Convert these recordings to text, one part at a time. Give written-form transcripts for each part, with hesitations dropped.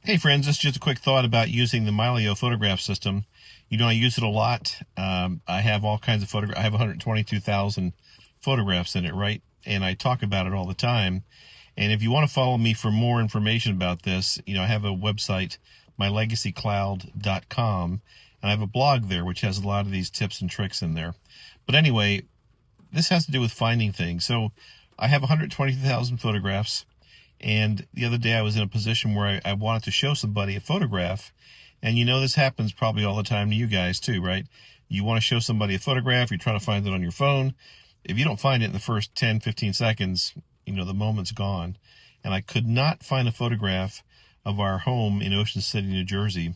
Hey friends, this is just a quick thought about using the Mylio photograph system. You know, I use it a lot. I have all kinds of photographs. I have 122,000 photographs in it, right? And I talk about it all the time. And if you want to follow me for more information about this, you know, I have a website, mylegacycloud.com, and I have a blog there which has a lot of these tips and tricks in there. But anyway, this has to do with finding things. So I have 120,000 photographs. And the other day I was in a position where I wanted to show somebody a photograph. And you know, this happens probably all the time to you guys too, right? You want to show somebody a photograph, you're trying to find it on your phone. If you don't find it in the first 10, 15 seconds, you know, the moment's gone. And I could not find a photograph of our home in Ocean City, New Jersey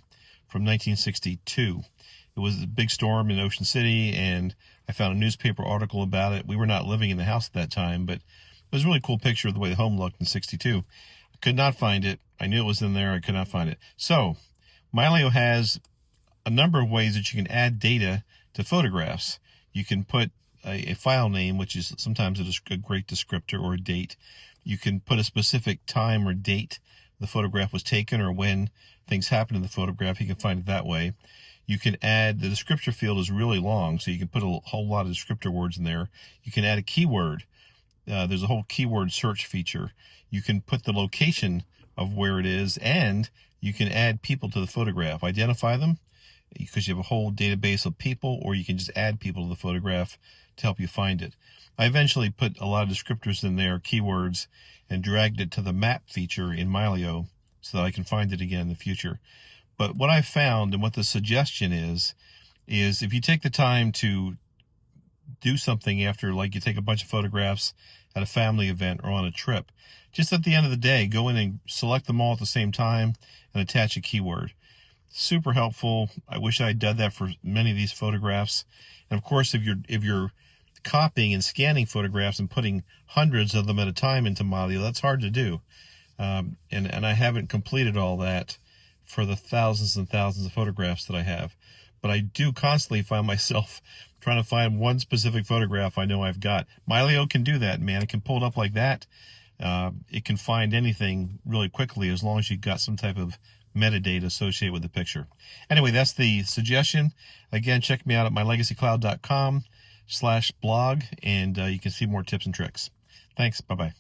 from 1962. It was a big storm in Ocean City, and I found a newspaper article about it. We were not living in the house at that time, but it was a really cool picture of the way the home looked in 62. I could not find it. I knew it was in there. I could not find it. So Mylio has a number of ways that you can add data to photographs. You can put a file name, which is sometimes a great descriptor, or a date. You can put a specific time or date the photograph was taken, or when things happened in the photograph. You can find it that way. You can add, the descriptor field is really long, so you can put a whole lot of descriptor words in there. You can add a keyword. There's a whole keyword search feature. You can put the location of where it is, and you can add people to the photograph, identify them, because you have a whole database of people, or you can just add people to the photograph to help you find it. I eventually put a lot of descriptors in there, keywords, and dragged it to the map feature in Mylio so that I can find it again in the future. But what I found, and what the suggestion is if you take the time to do something after, like, you take a bunch of photographs at a family event or on a trip, just at the end of the day, go in and select them all at the same time and attach a keyword. Super helpful. I wish I had done that for many of these photographs. And of course, if you're copying and scanning photographs and putting hundreds of them at a time into Mylio, that's hard to do. And I haven't completed all that for the thousands and thousands of photographs that I have. But I do constantly find myself trying to find one specific photograph I know I've got. Mylio can do that, man. It can pull it up like that. It can find anything really quickly as long as you've got some type of metadata associated with the picture. Anyway, that's the suggestion. Again, check me out at mylegacycloud.com/blog, and you can see more tips and tricks. Thanks. Bye-bye.